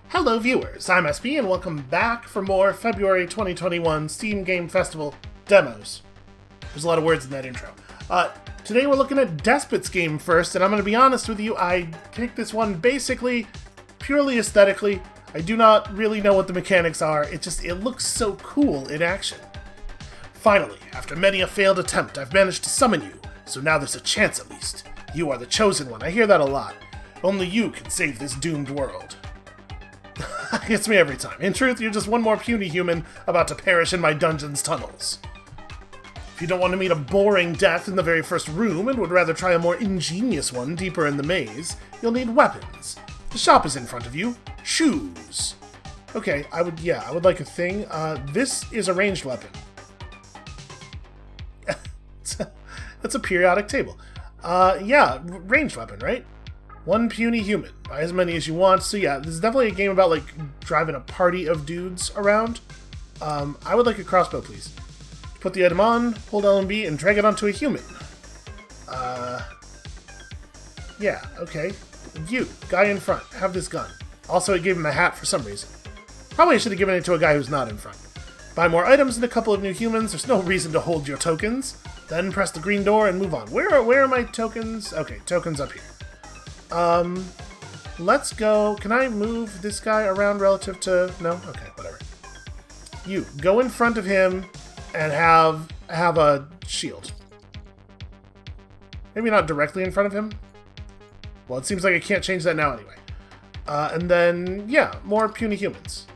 Hello viewers, I'm SB and welcome back for more February 2021 Steam Game Festival demos. There's a lot of words in that intro. Today we're looking at Despot's game first, and I'm going to be honest with you, I picked this one basically purely aesthetically. I do not really know what the mechanics are, it looks so cool in action. Finally, after many a failed attempt, I've managed to summon you, so now there's a chance at least. You are the chosen one, I hear that a lot. Only you can save this doomed world. It's me every time. In truth, you're just one more puny human about to perish in my dungeon's tunnels. If you don't want to meet a boring death in the very first room and would rather try a more ingenious one deeper in the maze, you'll need weapons. The shop is in front of you. Shoes. Okay, I would like a thing. This is a ranged weapon. That's a periodic table. Ranged weapon, right? One puny human. Buy as many as you want. So yeah, this is definitely a game about, like, driving a party of dudes around. I would like a crossbow, please. Put the item on, hold LMB, and drag it onto a human. Yeah, okay. You, guy in front, have this gun. Also, it gave him a hat for some reason. Probably I should have given it to a guy who's not in front. Buy more items and a couple of new humans. There's no reason to hold your tokens. Then press the green door and move on. Where are my tokens? Okay, tokens up here. Let's go. Can I move this guy around relative to... No? Okay, whatever. You, go in front of him and have a shield. Maybe not directly in front of him. Well, it seems like I can't change that now anyway. And then, yeah, more puny humans.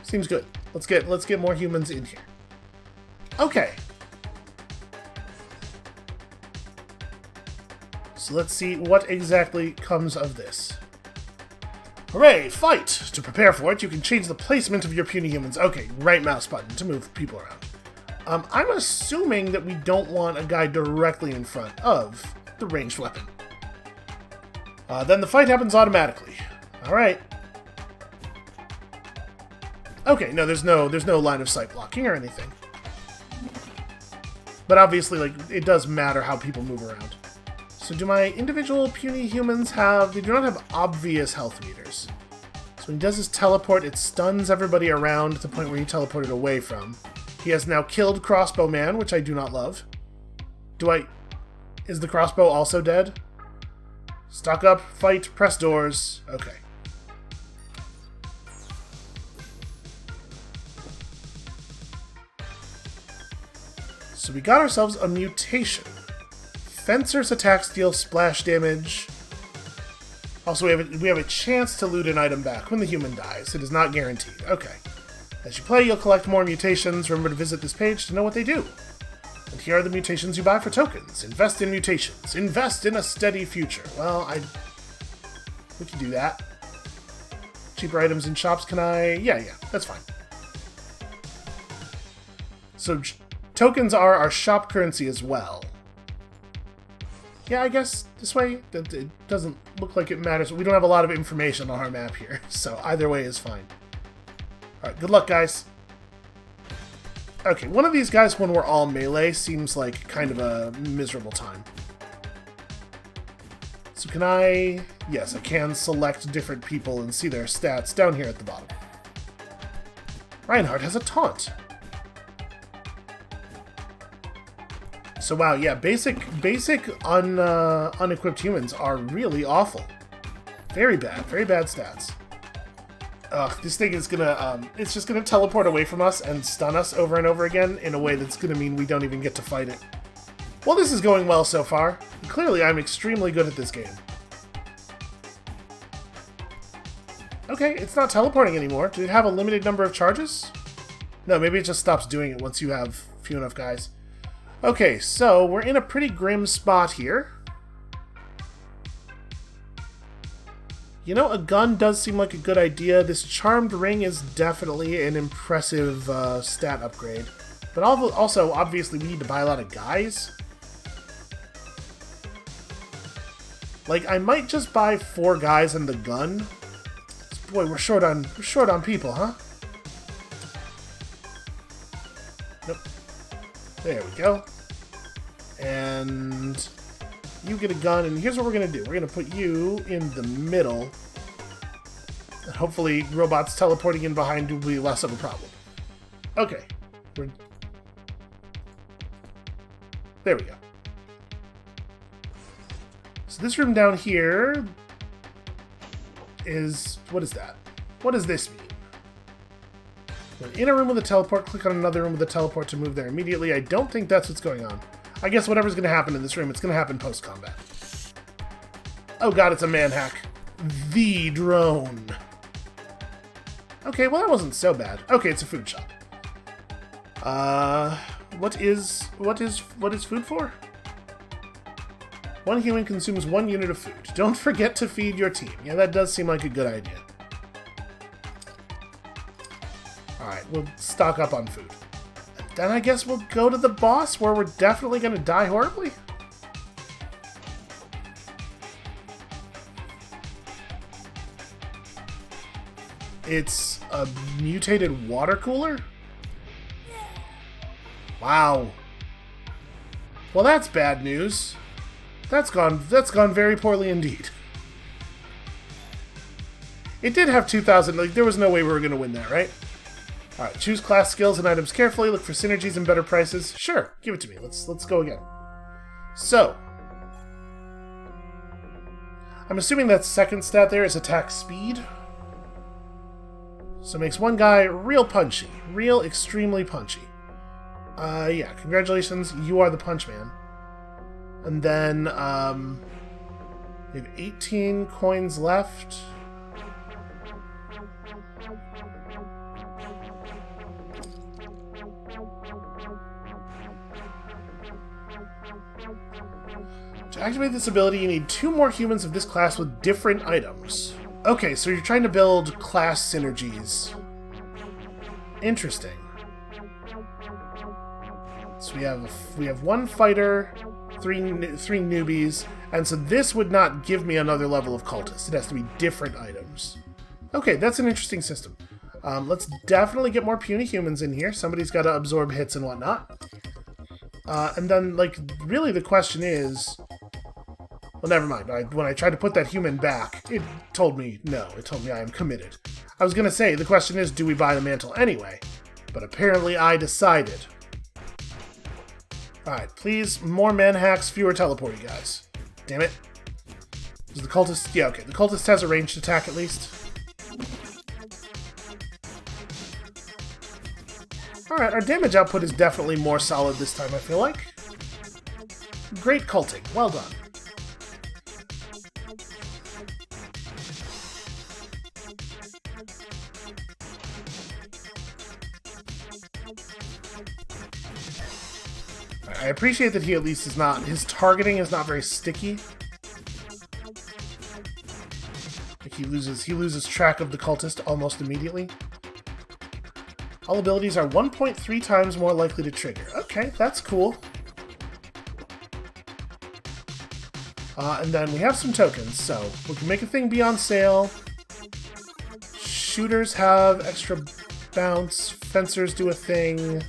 Seems good. Let's get more humans in here. Okay. So let's see what exactly comes of this. Hooray, fight! To prepare for it, you can change the placement of your puny humans. Okay, right mouse button to move people around. I'm assuming that we don't want a guy directly in front of the ranged weapon. Then the fight happens automatically. Alright. Okay, no, there's no line of sight blocking or anything. But obviously, like, it does matter how people move around. So do my individual puny humans have... They do not have obvious health meters. So when he does his teleport, it stuns everybody around to the point where he teleported away from. He has now killed Crossbow Man, which I do not love. Is the crossbow also dead? Stock up, fight, press doors. Okay. So we got ourselves a mutation. Fencer's attacks deal splash damage. Also, we have a chance to loot an item back when the human dies. It is not guaranteed. Okay. As you play, you'll collect more mutations. Remember to visit this page to know what they do. And here are the mutations you buy for tokens. Invest in mutations. Invest in a steady future. Well, we can do that. Cheaper items in shops, can I? Yeah, that's fine. So, tokens are our shop currency as well. Yeah, I guess this way, it doesn't look like it matters. We don't have a lot of information on our map here, so either way is fine. Alright, good luck, guys. Okay, one of these guys, when we're all melee, seems like kind of a miserable time. So can I... Yes, I can select different people and see their stats down here at the bottom. Reinhardt has a taunt. So wow, yeah, basic unequipped humans are really awful. Very bad stats. Ugh, this thing is gonna, it's just gonna teleport away from us and stun us over and over again in a way that's gonna mean we don't even get to fight it. Well, this is going well so far. Clearly, I'm extremely good at this game. Okay, it's not teleporting anymore. Did it have a limited number of charges? No, maybe it just stops doing it once you have few enough guys. Okay, so we're in a pretty grim spot here. You know, a gun does seem like a good idea. This charmed ring is definitely an impressive stat upgrade. But also, obviously, we need to buy a lot of guys. Like, I might just buy 4 guys and the gun. Boy, we're short on people, huh? Nope. There we go. And you get a gun, and here's what we're going to do. We're going to put you in the middle. Hopefully robots teleporting in behind will be less of a problem. Okay. There we go. So this room down here is... What is that? What does this mean? We're in a room with a teleport, click on another room with a teleport to move there immediately. I don't think that's what's going on. I guess whatever's going to happen in this room, it's going to happen post-combat. Oh god, it's a man-hack. The drone. Okay, well that wasn't so bad. Okay, it's a food shop. What is food for? One human consumes 1 unit of food. Don't forget to feed your team. Yeah, that does seem like a good idea. Alright, we'll stock up on food. Then I guess we'll go to the boss, where we're definitely going to die horribly. It's a mutated water cooler? Wow. Well, that's bad news. That's gone very poorly indeed. It did have 2,000, like, there was no way we were going to win that, right? Alright, choose class skills and items carefully, look for synergies and better prices. Sure, give it to me. Let's go again. So, I'm assuming that second stat there is attack speed. So it makes one guy real punchy. Real extremely punchy. Yeah, congratulations, you are the punch man. And then, we have 18 coins left. To activate this ability, you need 2 more humans of this class with different items. Okay, so you're trying to build class synergies. Interesting. So we have 1 fighter, 3 newbies, and so this would not give me another level of cultist. It has to be different items. Okay, that's an interesting system. Let's definitely get more puny humans in here. Somebody's got to absorb hits and whatnot. And then, like, really the question is... Well, never mind. When I tried to put that human back, it told me no. It told me I am committed. I was going to say, the question is, do we buy the mantle anyway? But apparently I decided. Alright, please, more man hacks, fewer teleporty guys. Damn it. Is the cultist... Yeah, okay. The cultist has a ranged attack at least. Alright, our damage output is definitely more solid this time, I feel like. Great culting. Well done. I appreciate that he at least is not... His targeting is not very sticky. Like he loses track of the cultist almost immediately. All abilities are 1.3 times more likely to trigger. Okay, that's cool. And then we have some tokens, so we can make a thing be on sale. Shooters have extra bounce. Fencers do a thing.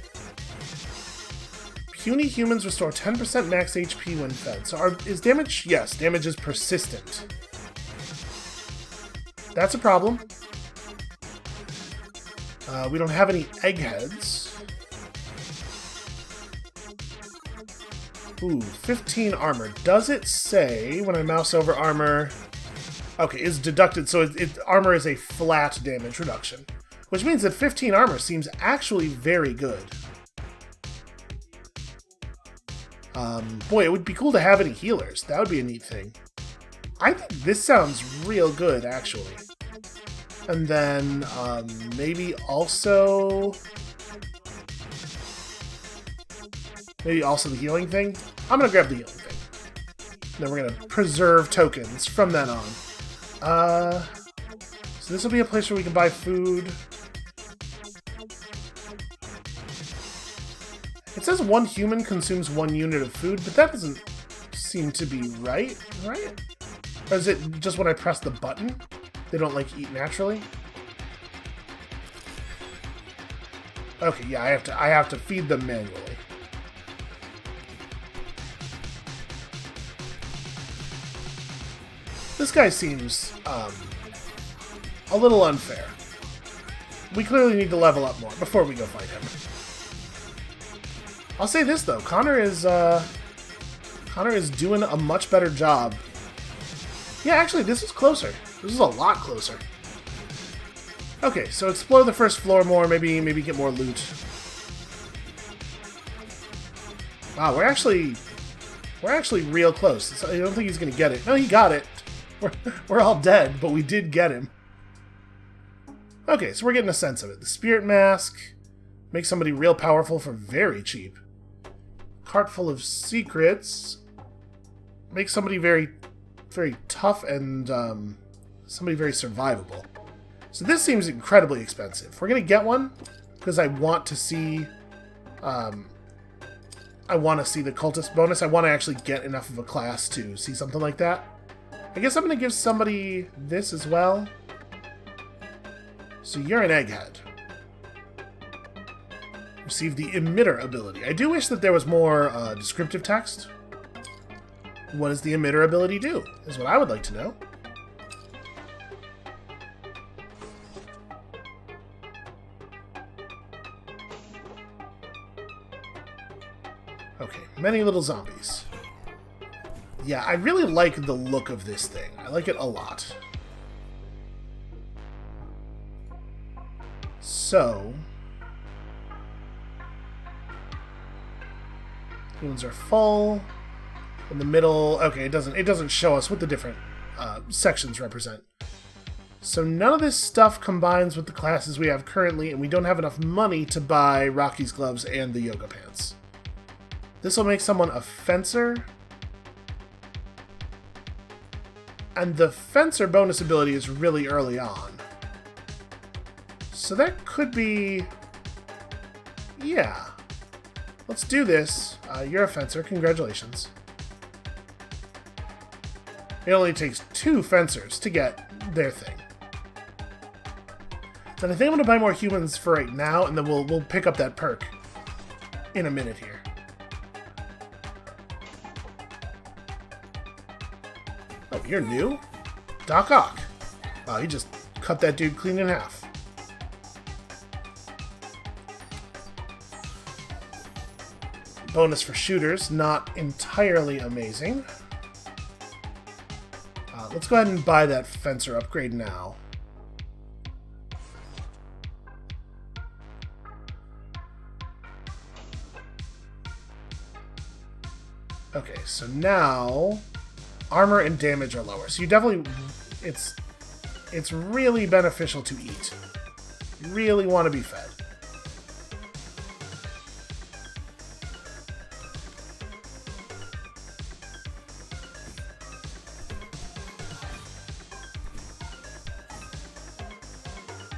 Puny humans restore 10% max HP when fed. So is damage? Yes, damage is persistent. That's a problem. We don't have any eggheads. Ooh, 15 armor. Does it say, when I mouse over armor... Okay, is deducted, so armor is a flat damage reduction. Which means that 15 armor seems actually very good. Boy, it would be cool to have any healers. That would be a neat thing. I think this sounds real good, actually. And then, maybe also the healing thing? I'm gonna grab the healing thing. Then we're gonna preserve tokens from then on. So this will be a place where we can buy food. It says 1 human consumes 1 unit of food, but that doesn't seem to be right? Or is it just when I press the button? They don't, like, eat naturally? Okay, yeah, I have to feed them manually. This guy seems, a little unfair. We clearly need to level up more before we go fight him. I'll say this though, Connor is doing a much better job. Yeah, actually, this is closer. This is a lot closer. Okay, so explore the first floor more, maybe get more loot. Wow, we're actually real close. I don't think he's gonna get it. No, he got it. We're all dead, but we did get him. Okay, so we're getting a sense of it. The spirit mask makes somebody real powerful for very cheap. Cart full of secrets makes somebody very, very tough and somebody very survivable. So this seems incredibly expensive. We're gonna get one because I want to see. I want to see the cultist bonus. I want to actually get enough of a class to see something like that. I guess I'm gonna give somebody this as well. So you're an egghead. Receive the emitter ability. I do wish that there was more descriptive text. What does the emitter ability do? Is what I would like to know. Okay, many little zombies. Yeah, I really like the look of this thing. I like it a lot. So, humans are full. In the middle, okay, it doesn't show us what the different sections represent. So none of this stuff combines with the classes we have currently, and we don't have enough money to buy Rocky's gloves and the yoga pants. This will make someone a fencer. And the fencer bonus ability is really early on. So that could be... yeah. Let's do this. You're a fencer. Congratulations. It only takes 2 fencers to get their thing. Then I think I'm going to buy more humans for right now, and then we'll pick up that perk in a minute here. Oh, you're new? Doc Ock. Wow, he just cut that dude clean in half. Bonus for shooters, not entirely amazing. Let's go ahead and buy that fencer upgrade now. Okay, so now armor and damage are lower. So you definitely, it's really beneficial to eat. You really want to be fed.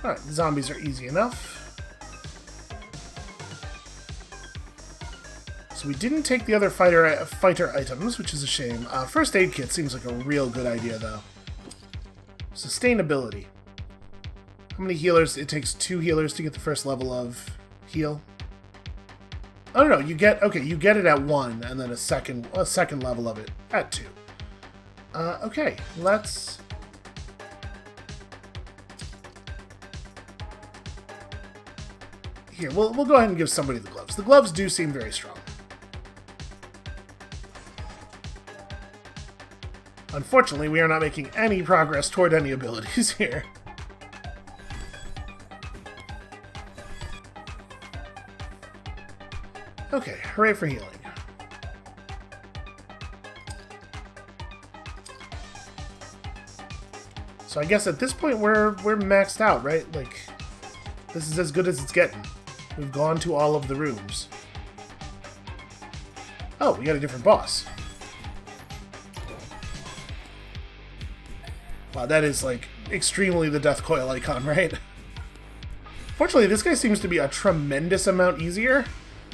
Alright, the zombies are easy enough. So we didn't take the other fighter items, which is a shame. First aid kit seems like a real good idea, though. Sustainability. How many healers? It takes 2 healers to get the first level of heal. Oh no, you get it at 1, and then a second level of it at 2. Okay, let's... Here, we'll go ahead and give somebody the gloves. The gloves do seem very strong. Unfortunately, we are not making any progress toward any abilities here. Okay, hooray for healing. So I guess at this point we're maxed out, right? Like, this is as good as it's getting. We've gone to all of the rooms. Oh, we got a different boss. Wow, that is, like, extremely the death coil icon, right? Fortunately, this guy seems to be a tremendous amount easier.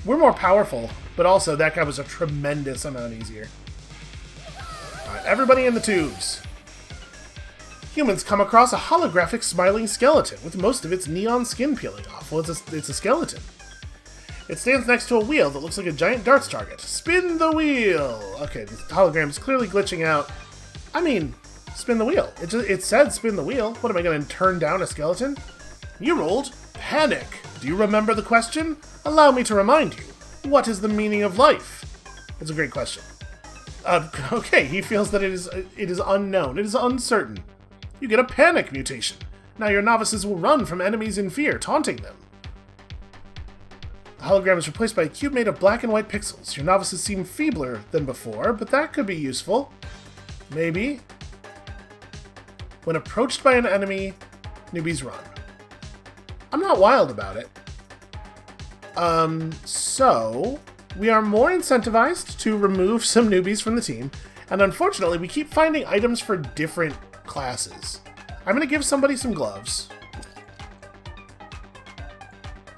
We're more powerful, but also that guy was a tremendous amount easier. Alright, everybody in the tubes. Humans come across a holographic smiling skeleton with most of its neon skin peeling off. Well, it's a skeleton. It stands next to a wheel that looks like a giant darts target. Spin the wheel! Okay, the hologram is clearly glitching out. I mean, Spin the wheel. It said spin the wheel. What, am I going to turn down a skeleton? You rolled panic. Do you remember the question? Allow me to remind you. What is the meaning of life? It's a great question. Okay, he feels that it is unknown. It is uncertain. You get a panic mutation. Now your novices will run from enemies in fear, taunting them. The hologram is replaced by a cube made of black and white pixels. Your novices seem feebler than before, but that could be useful. Maybe. When approached by an enemy, newbies run. I'm not wild about it. So we are more incentivized to remove some newbies from the team, and unfortunately we keep finding items for different classes. I'm going to give somebody some gloves.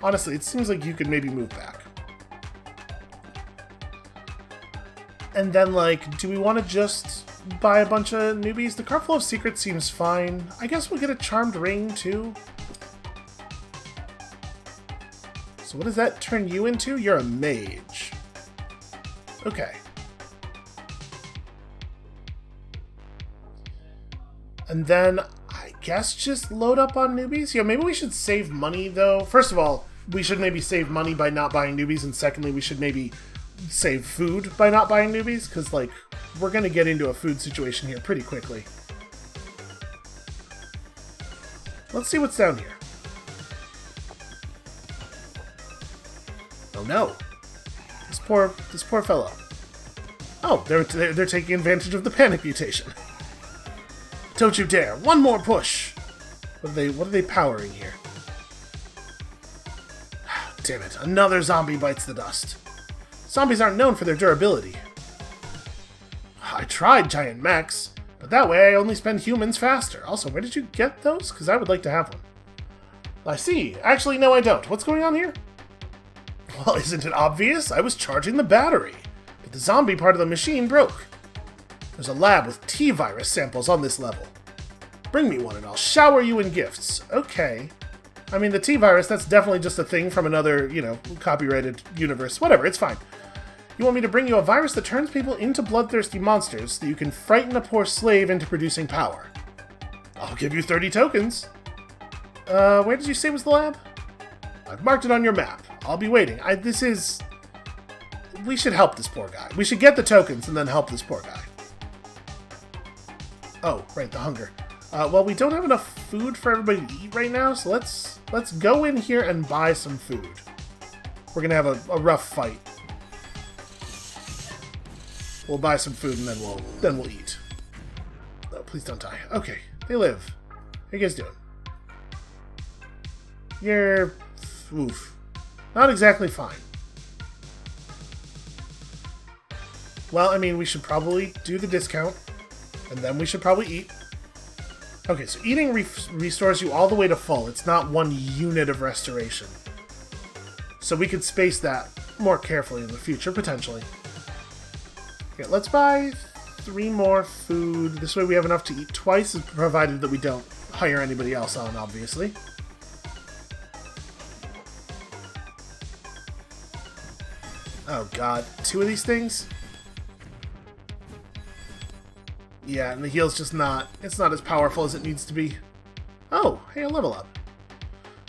Honestly, it seems like you could maybe move back. And then, like, do we want to just buy a bunch of newbies? The cart full of secrets seems fine. I guess we'll get a charmed ring, too. So what does that turn you into? You're a mage. Okay. And then, I guess just load up on newbies? Yeah, maybe we should save money, though. First of all, we should maybe save money by not buying newbies, and secondly, we should maybe save food by not buying newbies, because, like, we're going to get into a food situation here pretty quickly. Let's see what's down here. Oh no. This poor fellow. Oh, they're taking advantage of the panic mutation. Don't you dare! One more push! What are they powering here? Damn it, another zombie bites the dust. Zombies aren't known for their durability. I tried giant mechs, but that way I only spend humans faster. Also, where did you get those? Because I would like to have one. I see. Actually, no, I don't. What's going on here? Well, isn't it obvious? I was charging the battery, but the zombie part of the machine broke. There's a lab with T-virus samples on this level. Bring me one and I'll shower you in gifts. Okay. I mean, the T-virus, that's definitely just a thing from another, copyrighted universe. Whatever, it's fine. You want me to bring you a virus that turns people into bloodthirsty monsters so that you can frighten a poor slave into producing power. I'll give you 30 tokens. Where did you say was the lab? I've marked it on your map. I'll be waiting. We should help this poor guy. We should get the tokens and then help this poor guy. Oh, right, the hunger. Well, we don't have enough food for everybody to eat right now, so let's go in here and buy some food. We're gonna have a rough fight. We'll buy some food and then we'll eat. Oh, please don't die. Okay, they live. How you guys doing? You're... oof. Not exactly fine. Well, I mean, we should probably do the discount, and then we should probably eat. Okay, so eating restores you all the way to full. It's not 1 unit of restoration. So we could space that more carefully in the future, potentially. Okay, let's buy 3 more food. This way we have enough to eat twice, provided that we don't hire anybody else on, obviously. Oh god, 2 of these things? Yeah, and the heal's just it's not as powerful as it needs to be. Oh, hey, a level up.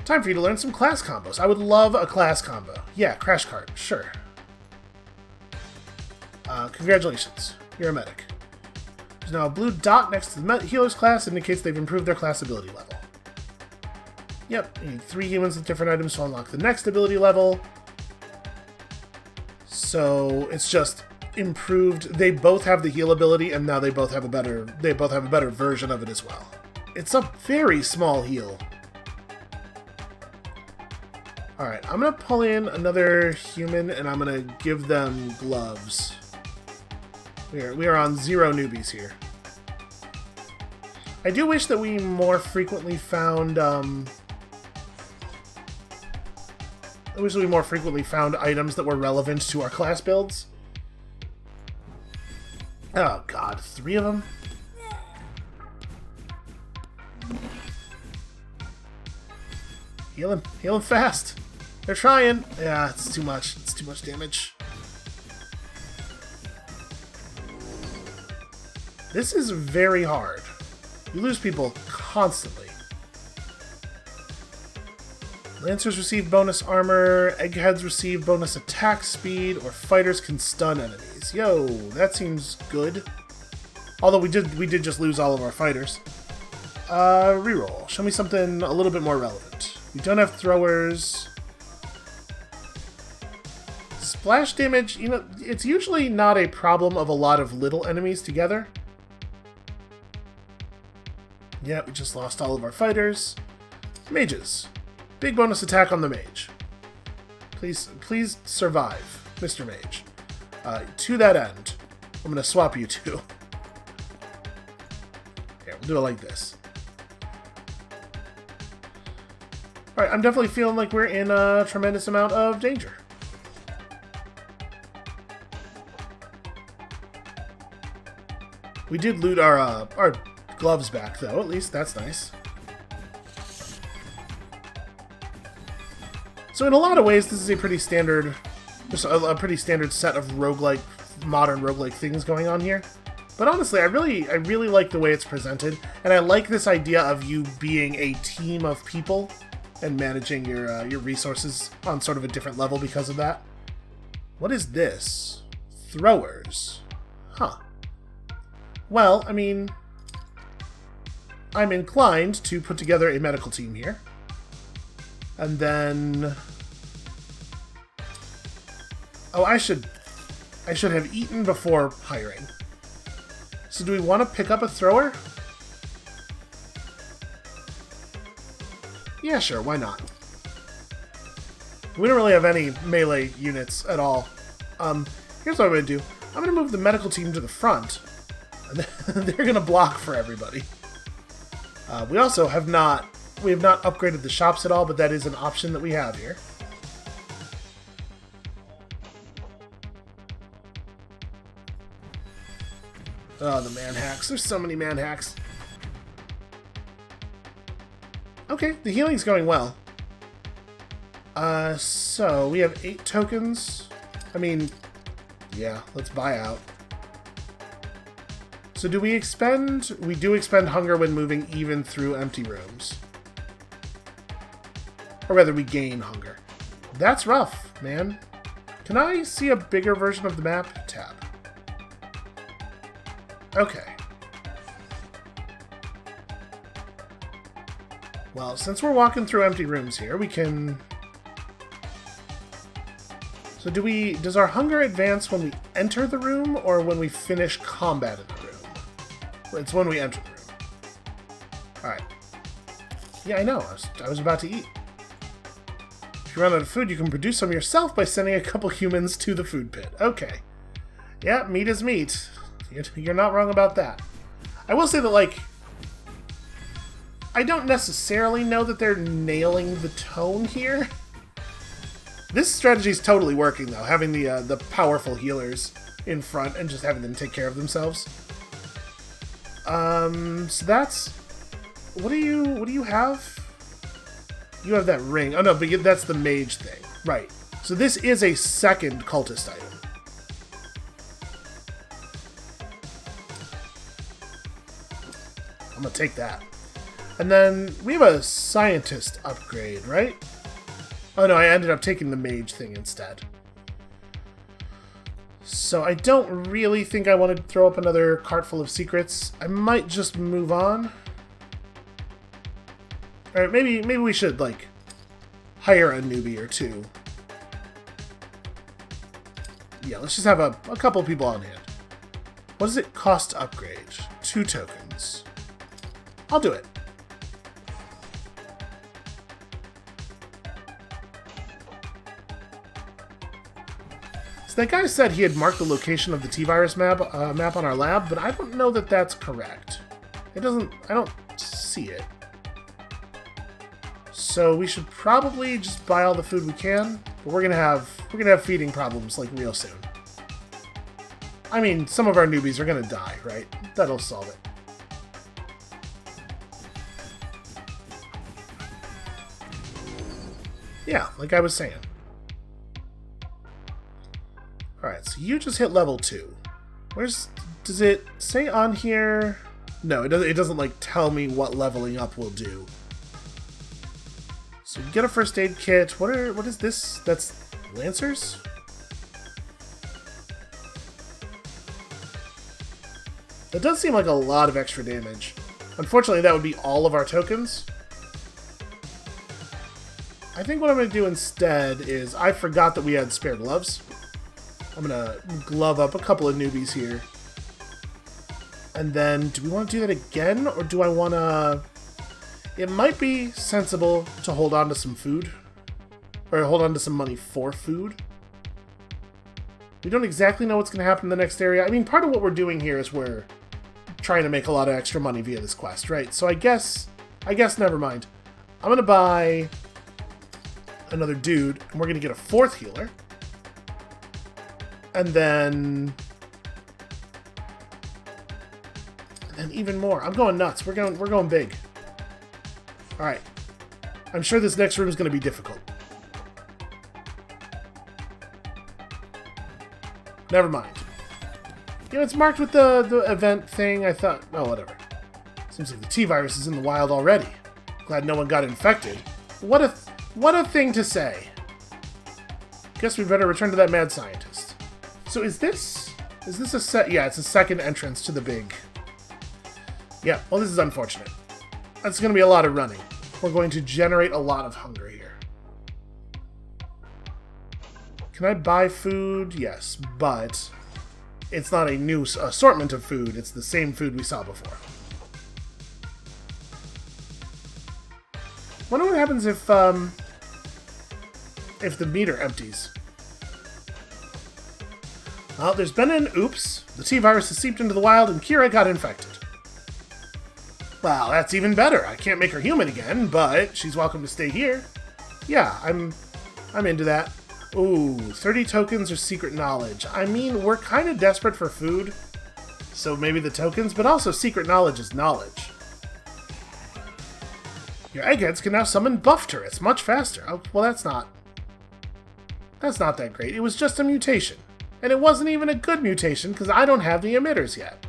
Time for you to learn some class combos. I would love a class combo. Yeah, Crash Cart, sure. Congratulations, you're a medic. There's now a blue dot next to the healer's class, indicates they've improved their class ability level. Yep, you need 3 humans with different items to unlock the next ability level. So it's just improved. They both have the heal ability, and now they both have a better version of it as well. It's a very small heal. Alright, I'm gonna pull in another human and I'm gonna give them gloves. We are on 0 newbies here. I do wish that we more frequently found items that were relevant to our class builds. Oh god, 3 of them? Heal him fast! They're trying! Yeah, it's too much. It's too much damage. This is very hard. You lose people constantly. Lancers receive bonus armor, eggheads receive bonus attack speed, or fighters can stun enemies. Yo, that seems good. Although we did just lose all of our fighters. Reroll. Show me something a little bit more relevant. We don't have throwers. Splash damage, you know, it's usually not a problem of a lot of little enemies together. Yeah, we just lost all of our fighters. Mages. Big bonus attack on the mage. Please survive, Mr. Mage. To that end, I'm going to swap you two. Here, we'll do it like this. Alright, I'm definitely feeling like we're in a tremendous amount of danger. We did loot our gloves back, though. At least that's nice. So in a lot of ways, this is a pretty standard, just a pretty standard set of roguelike, modern roguelike things going on here. But honestly, I really like the way it's presented, and I like this idea of you being a team of people and managing your resources on sort of a different level because of that. What is this? Throwers. Huh. Well, I mean, I'm inclined to put together a medical team here. And then... Oh, I should have eaten before hiring. So do we want to pick up a thrower? Yeah, sure, why not? We don't really have any melee units at all. Here's what I'm going to do. I'm going to move the medical team to the front. And they're going to block for everybody. We also have not upgraded the shops at all, but that is an option that we have here. Oh, the man hacks. There's so many man hacks. Okay, the healing's going well. So we have 8 tokens. I mean, yeah, let's buy out. So do we expend... We do expend hunger when moving even through empty rooms. Or rather, we gain hunger. That's rough, man. Can I see a bigger version of the map? Tab. Okay. Well, since we're walking through empty rooms here, we can... So does our hunger advance when we enter the room, or when we finish combat in the room? It's when we enter the room. Alright. Yeah, I know. I was about to eat. If you run out of food, you can produce some yourself by sending a couple humans to the food pit. Okay. Yeah, meat is meat. You're not wrong about that. I will say that, like, I don't necessarily know that they're nailing the tone here. This strategy is totally working, though, having the powerful healers in front and just having them take care of themselves. So that's... What do you have? You have that ring. Oh, no, but that's the mage thing. Right. So this is a second cultist item. I'm gonna take that. And then we have a scientist upgrade, right? Oh no, I ended up taking the mage thing instead. So I don't really think I want to throw up another cart full of secrets. I might just move on. Alright, maybe we should, like, hire a newbie or two. Yeah, let's just have a couple people on hand. What does it cost to upgrade? 2 tokens. I'll do it. So that guy said he had marked the location of the T-Virus map on our lab, but I don't know that that's correct. I don't see it. So we should probably just buy all the food we can, but we're gonna have feeding problems like real soon. I mean, some of our newbies are gonna die, right? That'll solve it. Yeah, like I was saying. Alright, so you just hit level 2. Does it say on here... No, it doesn't like tell me what leveling up will do. So you get a first aid kit. What is this? That's Lancers? That does seem like a lot of extra damage. Unfortunately, that would be all of our tokens. I think what I'm going to do instead is, I forgot that we had spare gloves. I'm going to glove up a couple of newbies here. And then, do we want to do that again? Or do I want to... It might be sensible to hold on to some food. Or hold on to some money for food. We don't exactly know what's going to happen in the next area. I mean, part of what we're doing here is we're trying to make a lot of extra money via this quest, right? So I guess never mind. I'm going to buy another dude, and we're going to get a 4th healer. And then even more. I'm going nuts. We're going big. All right. I'm sure this next room is going to be difficult. Never mind. You know, it's marked with the event thing. I thought, oh, whatever. Seems like the T-virus is in the wild already. Glad no one got infected. What a thing to say. Guess we better return to that mad scientist. So is this a set? Yeah, it's a second entrance to the big... Yeah, well, this is unfortunate. That's going to be a lot of running. We're going to generate a lot of hunger here. Can I buy food? Yes, but it's not a new assortment of food. It's the same food we saw before. Wonder what happens if the meter empties. Well, there's been an oops. The T-virus has seeped into the wild and Kira got infected. Well, that's even better. I can't make her human again, but she's welcome to stay here. Yeah, I'm into that. Ooh, 30 tokens or secret knowledge. I mean, we're kind of desperate for food, so maybe the tokens, but also secret knowledge is knowledge. Your eggheads can now summon buff turrets much faster. Oh, well, that's not that great. It was just a mutation. And it wasn't even a good mutation, because I don't have the emitters yet.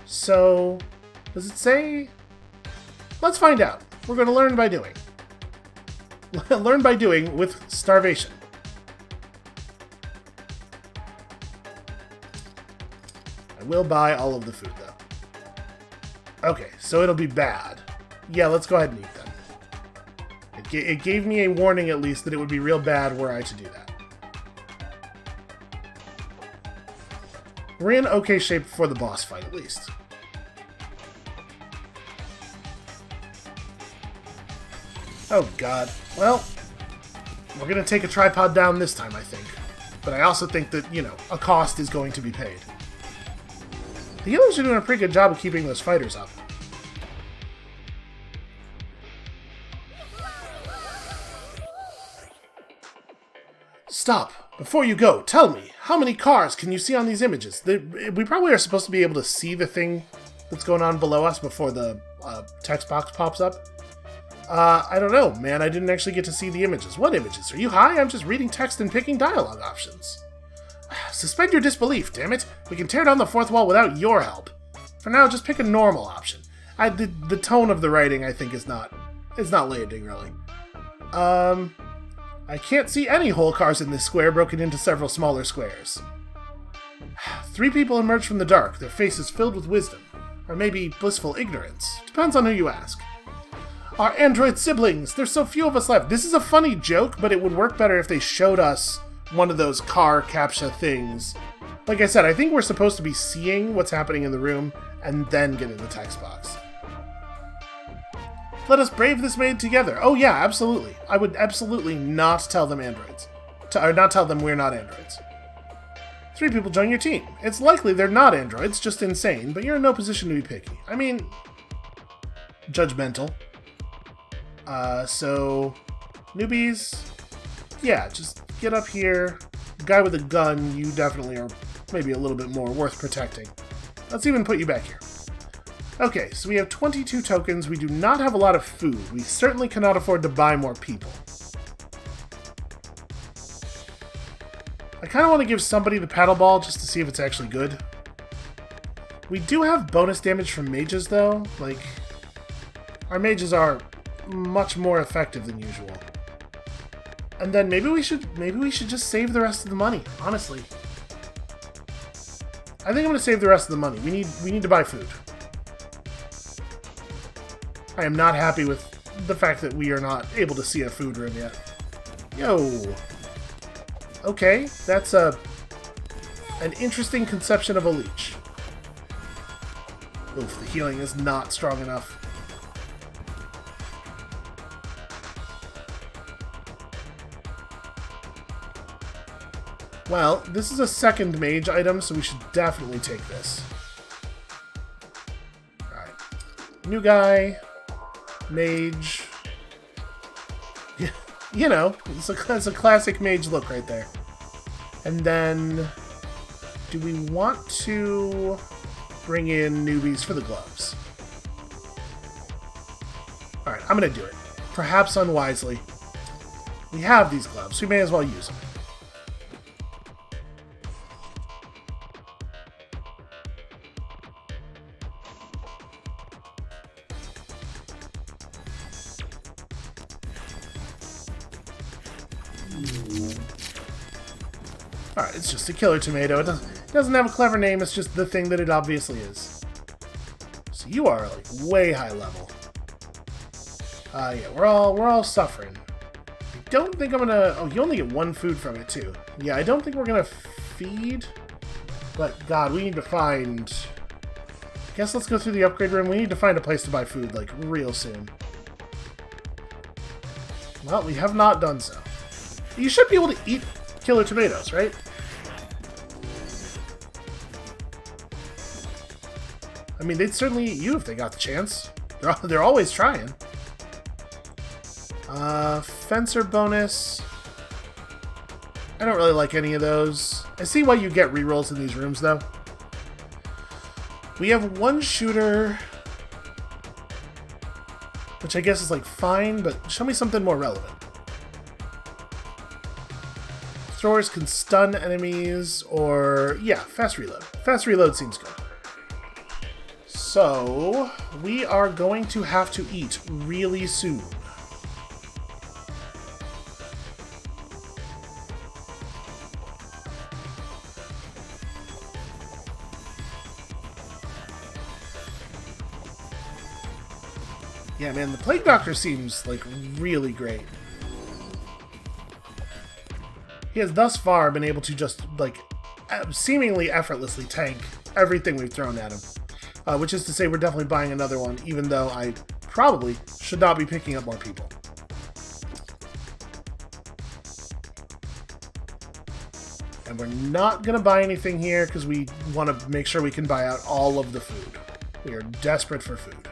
So, does it say? Let's find out. We're going to learn by doing. Learn by doing with starvation. I will buy all of the food, though. Okay, so it'll be bad. Yeah, let's go ahead and eat them. It gave me a warning, at least, that it would be real bad were I to do that. We're in okay shape for the boss fight, at least. Oh, God. Well, we're going to take a tripod down this time, I think. But I also think that, you know, a cost is going to be paid. The healers are doing a pretty good job of keeping those fighters up. Stop! Before you go, tell me, how many cars can you see on these images? We probably are supposed to be able to see the thing that's going on below us before the text box pops up. I don't know, man. I didn't actually get to see the images. What images? Are you high? I'm just reading text and picking dialogue options. Suspend your disbelief, damn it. We can tear down the fourth wall without your help. For now, just pick a normal option. The tone of the writing, I think, is not landing, really. I can't see any whole cars in this square broken into several smaller squares. 3 people emerge from the dark, their faces filled with wisdom. Or maybe blissful ignorance. Depends on who you ask. Our android siblings! There's so few of us left. This is a funny joke, but it would work better if they showed us one of those car captcha things. Like I said, I think we're supposed to be seeing what's happening in the room and then getting the text box. Let us brave this maid together. Oh yeah, absolutely. I would absolutely not tell them androids. Or not tell them we're not androids. 3 people join your team. It's likely they're not androids, just insane, but you're in no position to be picky. I mean, judgmental. So, newbies, yeah, just get up here. Guy with a gun, you definitely are maybe a little bit more worth protecting. Let's even put you back here. Okay, so we have 22 tokens. We do not have a lot of food. We certainly cannot afford to buy more people. I kind of want to give somebody the paddle ball just to see if it's actually good. We do have bonus damage from mages, though. Like, our mages are much more effective than usual. And then maybe we should just save the rest of the money, honestly. I think I'm gonna save the rest of the money. We need to buy food. I am not happy with the fact that we are not able to see a food room yet. Yo. Okay, that's an interesting conception of a leech. Oof, the healing is not strong enough. Well, this is a second mage item, so we should definitely take this. Alright. New guy. Mage. You know, it's a classic mage look right there. And then, do we want to bring in newbies for the gloves? Alright, I'm gonna do it. Perhaps unwisely. We have these gloves, we may as well use them. Alright, it's just a killer tomato. It doesn't have a clever name, it's just the thing that it obviously is. So you are, like, way high level. Yeah, we're all suffering. I don't think I'm gonna... Oh, you only get one food from it, too. Yeah, I don't think we're gonna feed. But, God, we need to find... I guess let's go through the upgrade room. We need to find a place to buy food, like, real soon. Well, we have not done so. You should be able to eat killer tomatoes, right? I mean, they'd certainly eat you if they got the chance. They're always trying. Fencer bonus. I don't really like any of those. I see why you get rerolls in these rooms, though. We have one shooter, which I guess is, like, fine, but show me something more relevant. Throwers can stun enemies, or... yeah, fast reload. Fast reload seems good. So, we are going to have to eat really soon. Yeah, man, the Plague Doctor seems, like, really great. He has thus far been able to just, like, seemingly effortlessly tank everything we've thrown at him. Which is to say we're definitely buying another one, even though I probably should not be picking up more people. And we're not going to buy anything here because we want to make sure we can buy out all of the food. We are desperate for food.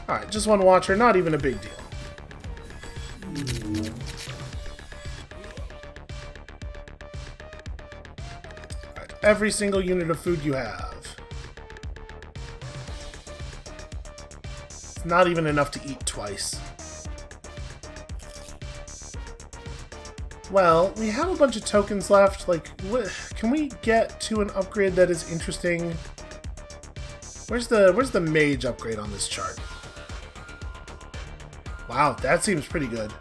Alright, just one watcher, not even a big deal. Alright, every single unit of food you have. It's not even enough to eat twice. Well, we have a bunch of tokens left. Like, can we get to an upgrade that is interesting? Where's the mage upgrade on this chart? Wow, that seems pretty good.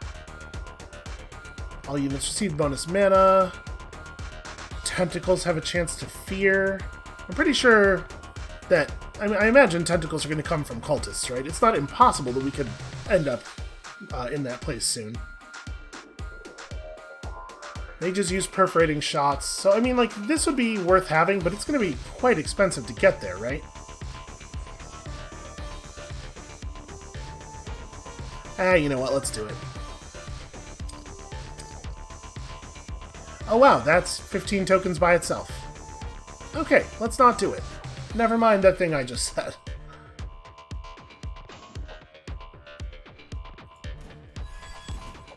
All units receive bonus mana. Tentacles have a chance to fear. I'm pretty sure that... I imagine tentacles are going to come from cultists, right? It's not impossible that we could end up in that place soon. They just use perforating shots. So, I mean, like, this would be worth having, but it's going to be quite expensive to get there, right? You know what? Let's do it. Oh, wow. That's 15 tokens by itself. Okay, let's not do it. Never mind that thing I just said.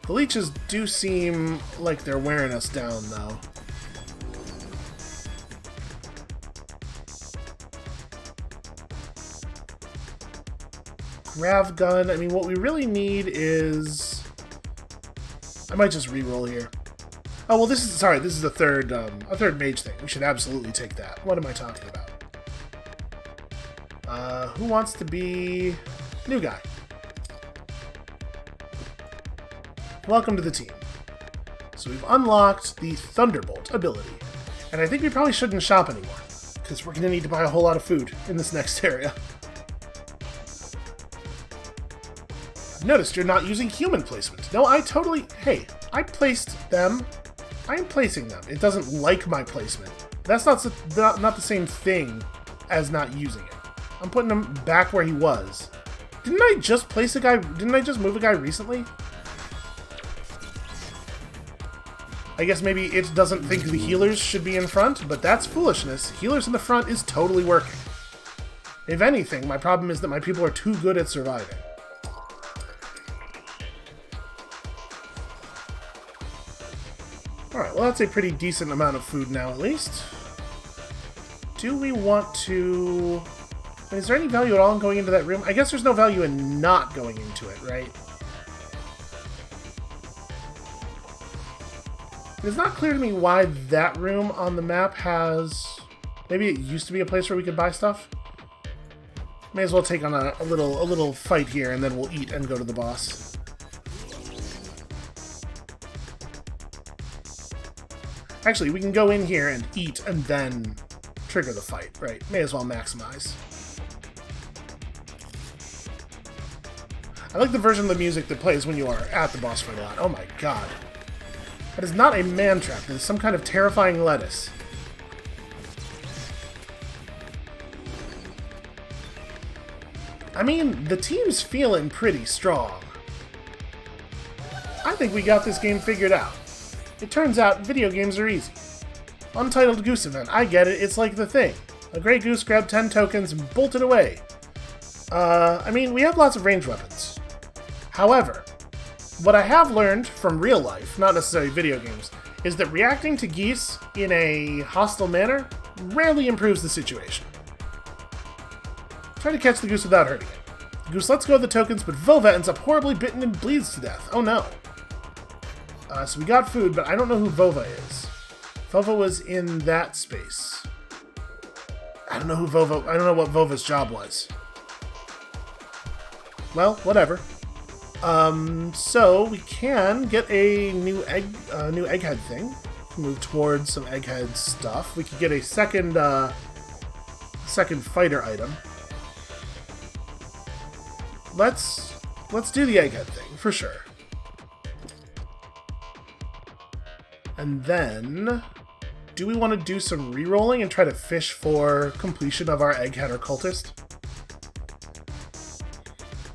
The leeches do seem like they're wearing us down, though. Grav gun. I mean, what we really need is... I might just reroll here. Oh, well, this is... Sorry, this is a third mage thing. We should absolutely take that. What am I talking about? Who wants to be new guy? Welcome to the team. So we've unlocked the Thunderbolt ability. And I think we probably shouldn't shop anymore, because we're going to need to buy a whole lot of food in this next area. I've noticed you're not using human placement. No, hey, I placed them. I am placing them. It doesn't like my placement. That's not the same thing as not using it. I'm putting him back where he was. Didn't I just place a guy? Didn't I just move a guy recently? I guess maybe it doesn't think the healers should be in front, but that's foolishness. Healers in the front is totally working. If anything, my problem is that my people are too good at surviving. Alright, well that's a pretty decent amount of food now at least. Do we want to... Is there any value at all in going into that room? I guess there's no value in not going into it, right? It's not clear to me why that room on the map has... Maybe it used to be a place where we could buy stuff? May as well take on a little fight here, and then we'll eat and go to the boss. Actually, we can go in here and eat, and then trigger the fight, right? May as well maximize. I like the version of the music that plays when you are at the boss fight a lot. Oh my god. That is not a man trap. That is some kind of terrifying lettuce. I mean, the team's feeling pretty strong. I think we got this game figured out. It turns out video games are easy. Untitled Goose Event. I get it. It's like The Thing. A gray goose grabbed 10 tokens and bolted away. I mean, we have lots of ranged weapons. However, what I have learned from real life, not necessarily video games, is that reacting to geese in a hostile manner rarely improves the situation. Try to catch the goose without hurting it. The goose lets go of the tokens, but Vova ends up horribly bitten and bleeds to death. Oh no. So we got food, but I don't know who Vova is. Vova was in that space. I don't know what Vova's job was. Well, whatever. So we can get a new egghead thing. Move towards some egghead stuff. We could get a second fighter item. Let's do the egghead thing for sure. And then, do we want to do some re-rolling and try to fish for completion of our egghead or cultist?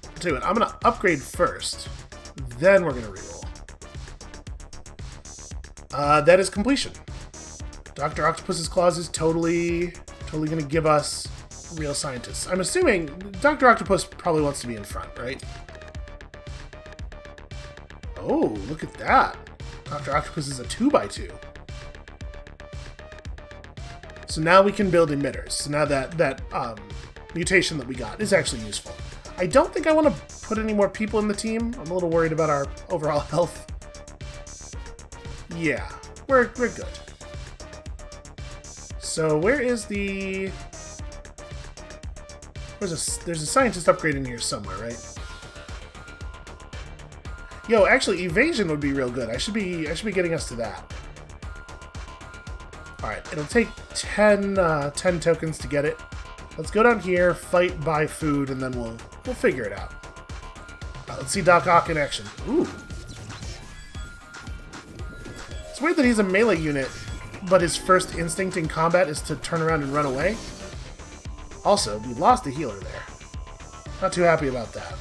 I'll tell you what, I'm gonna upgrade first, then we're gonna re-roll. That is completion. Dr. Octopus's clause is totally gonna give us real scientists. I'm assuming Dr. Octopus probably wants to be in front, right? Oh, look at that. Dr. Octopus is a 2x2. So now we can build emitters. So now that mutation that we got is actually useful. I don't think I want to put any more people in the team. I'm a little worried about our overall health. Yeah, we're good. So where is the... There's a scientist upgrade in here somewhere, right? Yo, actually, evasion would be real good. I should be getting us to that. All right, it'll take 10 tokens to get it. Let's go down here, fight, buy food, and then we'll figure it out. Let's see Doc Ock in action. Ooh. It's weird that he's a melee unit, but his first instinct in combat is to turn around and run away. Also, we lost a healer there. Not too happy about that.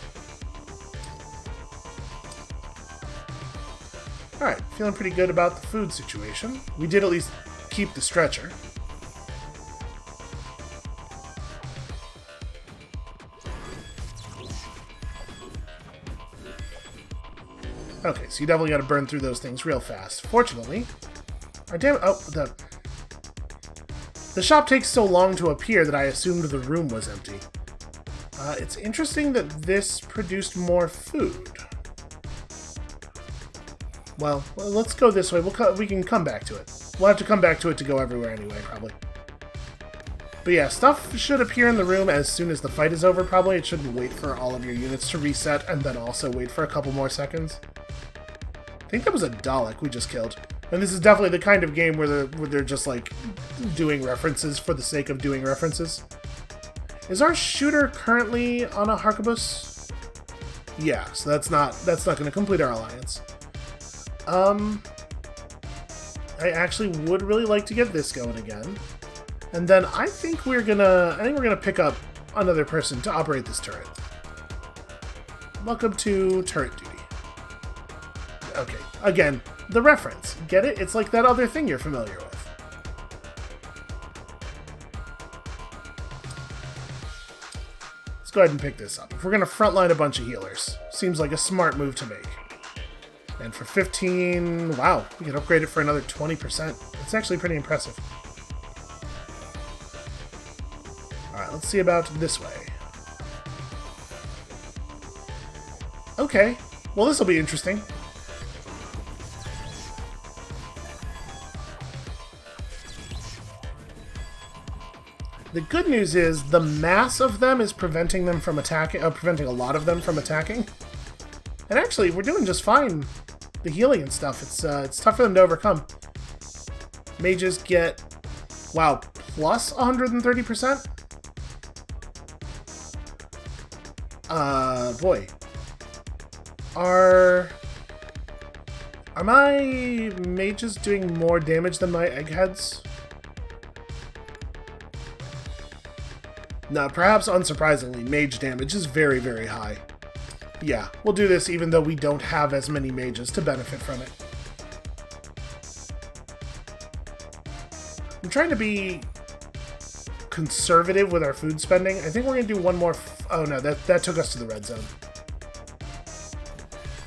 Alright, feeling pretty good about the food situation. We did at least keep the stretcher. Okay, so you definitely gotta burn through those things real fast. Fortunately, the shop takes so long to appear that I assumed the room was empty. It's interesting that this produced more food. Well, let's go this way. We can come back to it. We'll have to come back to it to go everywhere anyway, probably. But yeah, stuff should appear in the room as soon as the fight is over, probably. It shouldn't wait for all of your units to reset and then also wait for a couple more seconds. I think that was a Dalek we just killed. And this is definitely the kind of game where they're just, like, doing references for the sake of doing references. Is our shooter currently on a Harkabus? Yeah, so that's not going to complete our alliance. I actually would really like to get this going again. And then I think we're gonna pick up another person to operate this turret. Welcome to turret duty. Okay, again, the reference. Get it? It's like that other thing you're familiar with. Let's go ahead and pick this up. If we're gonna frontline a bunch of healers, seems like a smart move to make. And for 15, wow, we can upgrade it for another 20%. It's actually pretty impressive. Alright, let's see about this way. Okay, well this will be interesting. The good news is the mass of them is preventing them from attacking, preventing a lot of them from attacking. And actually, we're doing just fine. The healing and stuff, it's tough for them to overcome. Mages get, wow, plus 130%? Boy. Are my mages doing more damage than my eggheads? No, perhaps unsurprisingly, mage damage is very, very high. Yeah, we'll do this even though we don't have as many mages to benefit from it. I'm trying to be conservative with our food spending. I think we're going to do one more... oh no, that took us to the red zone.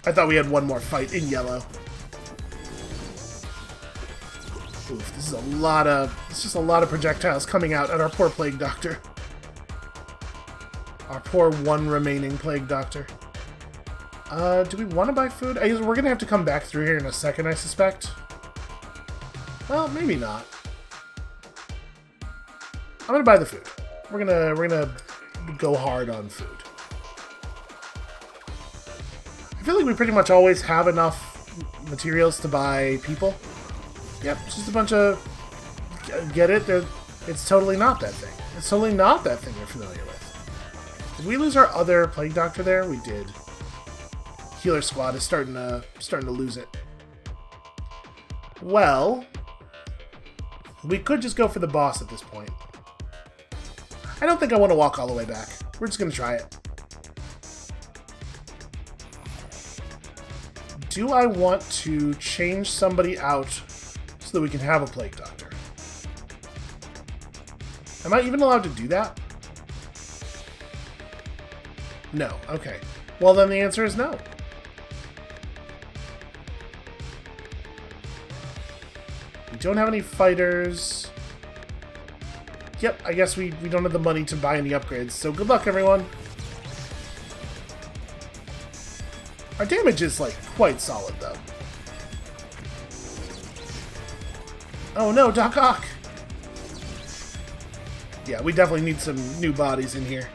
I thought we had one more fight in yellow. Oof, this is a lot of... it's just a lot of projectiles coming out at our poor Plague Doctor. Our poor one remaining Plague Doctor. Do we want to buy food? We're going to have to come back through here in a second, I suspect. Well, maybe not. I'm going to buy the food. We're gonna go hard on food. I feel like we pretty much always have enough materials to buy people. Yep, just a bunch of... get it? It's totally not that thing. It's totally not that thing you're familiar with. Did we lose our other Plague Doctor there? We did. Healer squad is starting to lose it. Well, we could just go for the boss at this point. I don't think I want to walk all the way back. We're just going to try it. Do I want to change somebody out so that we can have a Plague Doctor? Am I even allowed to do that? No. Okay. Well, then the answer is no. We don't have any fighters. Yep, I guess we don't have the money to buy any upgrades, so good luck, everyone. Our damage is, like, quite solid, though. Oh no, Doc Ock! Yeah, we definitely need some new bodies in here.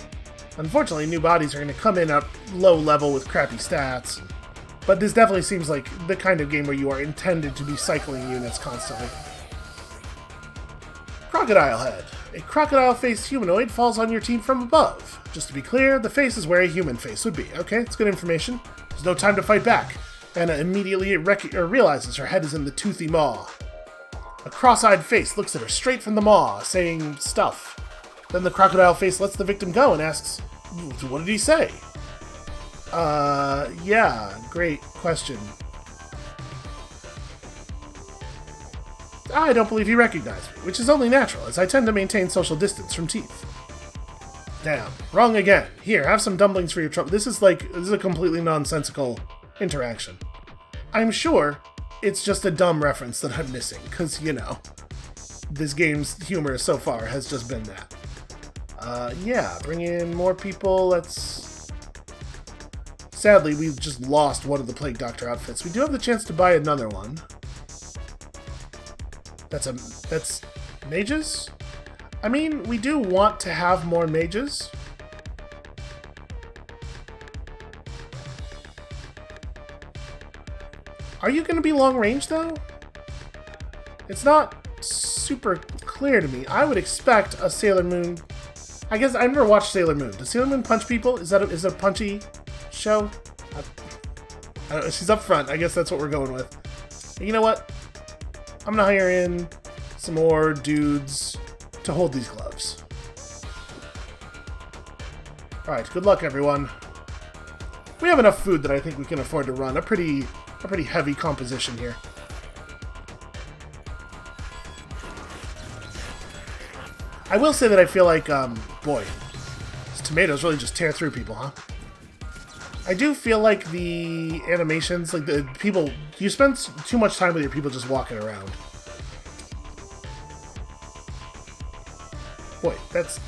Unfortunately, new bodies are going to come in at low level with crappy stats. But this definitely seems like the kind of game where you are intended to be cycling units constantly. Crocodile Head. A crocodile-faced humanoid falls on your team from above. Just to be clear, the face is where a human face would be. Okay, it's good information. There's no time to fight back. Anna immediately realizes her head is in the toothy maw. A cross-eyed face looks at her straight from the maw, saying stuff. Then the crocodile face lets the victim go and asks, "What did he say?" Yeah, great question. I don't believe he recognized me, which is only natural, as I tend to maintain social distance from teeth. Damn, wrong again. Here, have some dumplings for your trouble. This is a completely nonsensical interaction. I'm sure it's just a dumb reference that I'm missing, because, you know, this game's humor so far has just been that. Yeah, bring in more people, let's... Sadly, we've just lost one of the Plague Doctor outfits. We do have the chance to buy another one. That's mages? I mean, we do want to have more mages. Are you going to be long range, though? It's not super clear to me. I would expect a Sailor Moon... I guess I've never watched Sailor Moon. Does Sailor Moon punch people? Is it a punchy show? I don't know. She's up front. I guess that's what we're going with. You know what? I'm going to hire in some more dudes to hold these gloves. Alright, good luck, everyone. We have enough food that I think we can afford to run a pretty heavy composition here. I will say that I feel like, boy, these tomatoes really just tear through people, huh? I do feel like the animations, like the people, you spend too much time with your people just walking around. Boy, that's...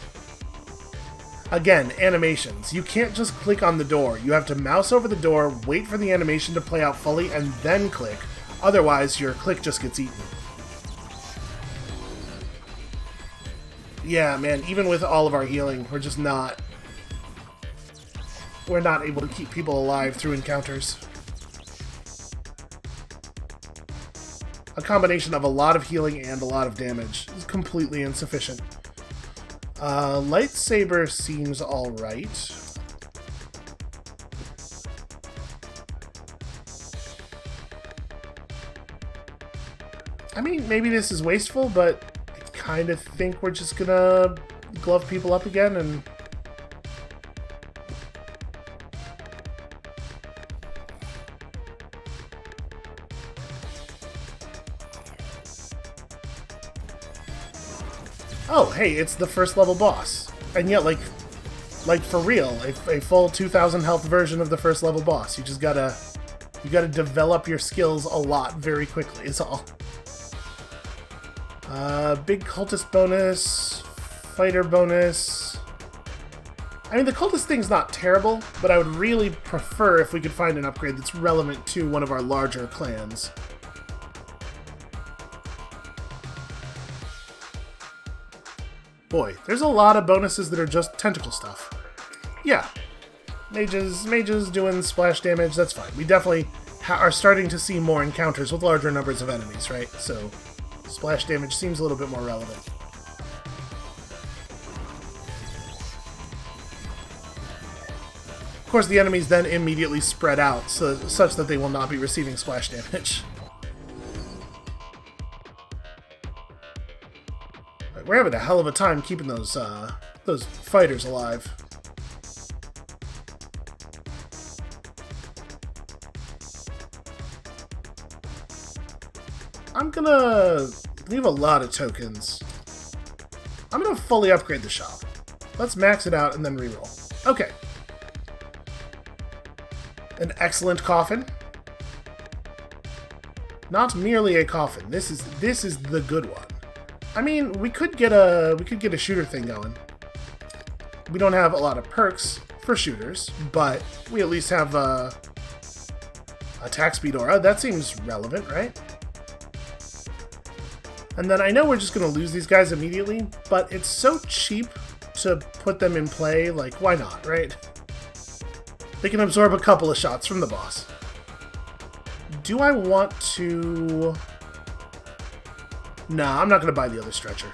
Again, animations. You can't just click on the door. You have to mouse over the door, wait for the animation to play out fully, and then click. Otherwise, your click just gets eaten. Yeah, man, even with all of our healing, we're just not... We're not able to keep people alive through encounters. A combination of a lot of healing and a lot of damage is completely insufficient. Lightsaber seems alright. I mean, maybe this is wasteful, but I kind of think we're just gonna glove people up again and... Oh, hey, it's the first level boss. And yet, like for real, a full 2,000 health version of the first level boss. You just gotta develop your skills a lot very quickly, is all. Big cultist bonus, fighter bonus. I mean, the cultist thing's not terrible, but I would really prefer if we could find an upgrade that's relevant to one of our larger clans. Boy, there's a lot of bonuses that are just tentacle stuff. Yeah. Mages doing splash damage, that's fine. We definitely are starting to see more encounters with larger numbers of enemies, right? So, splash damage seems a little bit more relevant. Of course, the enemies then immediately spread out, such that they will not be receiving splash damage. We're having a hell of a time keeping those fighters alive. I'm gonna leave a lot of tokens. I'm gonna fully upgrade the shop. Let's max it out and then reroll. Okay. An excellent coffin. Not merely a coffin. This is the good one. I mean, we could get a shooter thing going. We don't have a lot of perks for shooters, but we at least have attack speed aura. That seems relevant, right? And then I know we're just going to lose these guys immediately, but it's so cheap to put them in play, like, why not, right? They can absorb a couple of shots from the boss. Do I want to... Nah, I'm not gonna buy the other stretcher.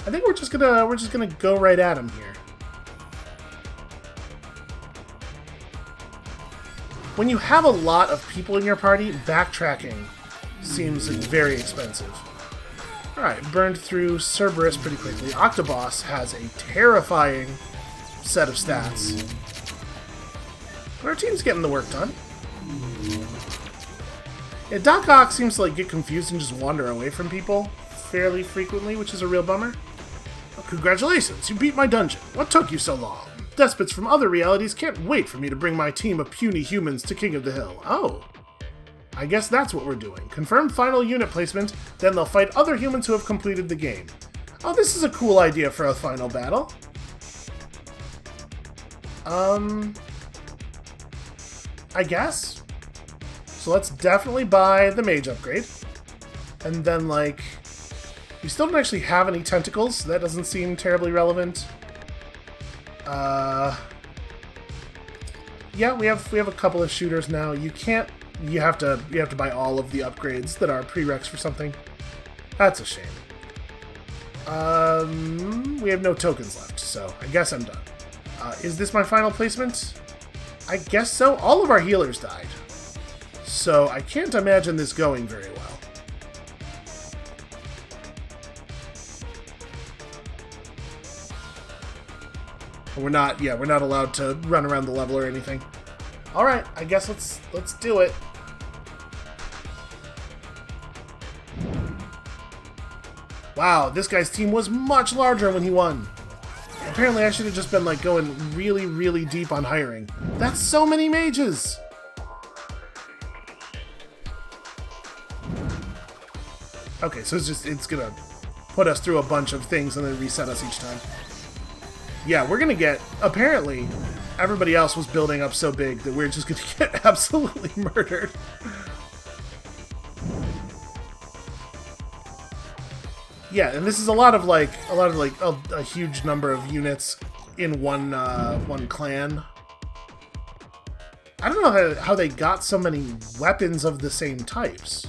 I think we're just gonna go right at him here. When you have a lot of people in your party, backtracking seems very expensive. Alright, burned through Cerberus pretty quickly. Octoboss has a terrifying set of stats. But our team's getting the work done. Yeah, Doc Ock seems to get confused and just wander away from people fairly frequently, which is a real bummer. Oh, congratulations, you beat my dungeon. What took you so long? Despots from other realities can't wait for me to bring my team of puny humans to King of the Hill. Oh. I guess that's what we're doing. Confirm final unit placement, then they'll fight other humans who have completed the game. Oh, this is a cool idea for a final battle. I guess? So let's definitely buy the mage upgrade. And then, We still don't actually have any tentacles, so that doesn't seem terribly relevant. Yeah, we have a couple of shooters now. You have to buy all of the upgrades that are prereqs for something. That's a shame. We have no tokens left, so I guess I'm done. Is this my final placement? I guess so. All of our healers died, so I can't imagine this going very well. We're not allowed to run around the level or anything. All right, I guess let's do it. Wow, this guy's team was much larger when he won. Apparently I should have just been like going really, really deep on hiring. That's so many mages! Okay, so it's gonna put us through a bunch of things and then reset us each time. Yeah, we're gonna get... Apparently, everybody else was building up so big that we're just gonna get absolutely murdered. Yeah, and this is a lot of a huge number of units in one clan. I don't know how they got so many weapons of the same types.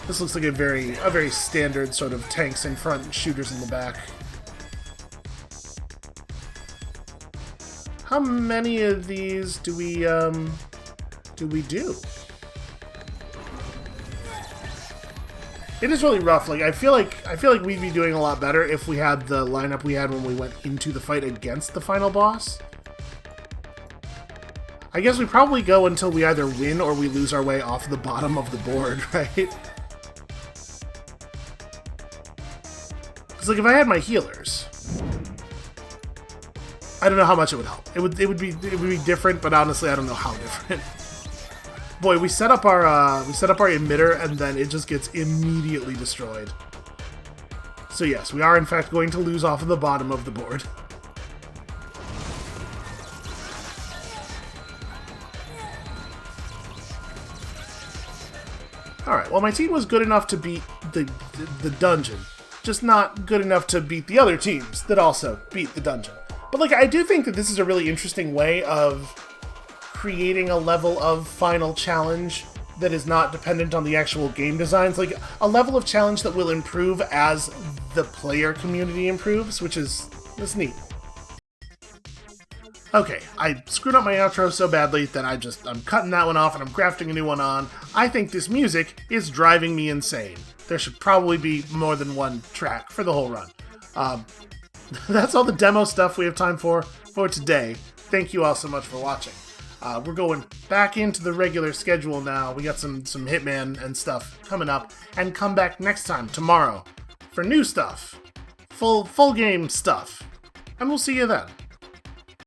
This looks like a very standard sort of tanks in front and shooters in the back. How many of these do we do? It is really rough. Like I feel like we'd be doing a lot better if we had the lineup we had when we went into the fight against the final boss. I guess we probably go until we either win or we lose our way off the bottom of the board, right? Because like if I had my healers, I don't know how much it would help. It would be different, but honestly, I don't know how different. Boy, we set up our emitter, and then it just gets immediately destroyed. So yes, we are in fact going to lose off of the bottom of the board. Alright, well my team was good enough to beat the dungeon. Just not good enough to beat the other teams that also beat the dungeon. But like, I do think that this is a really interesting way of creating a level of final challenge that is not dependent on the actual game designs. Like, a level of challenge that will improve as the player community improves, which is neat. Okay, I screwed up my outro so badly that I'm cutting that one off and I'm grafting a new one on. I think this music is driving me insane. There should probably be more than one track for the whole run. That's all the demo stuff we have time for today. Thank you all so much for watching. We're going back into the regular schedule now. We got some Hitman and stuff coming up, and come back next time, tomorrow, for new stuff. Full game stuff. And we'll see you then.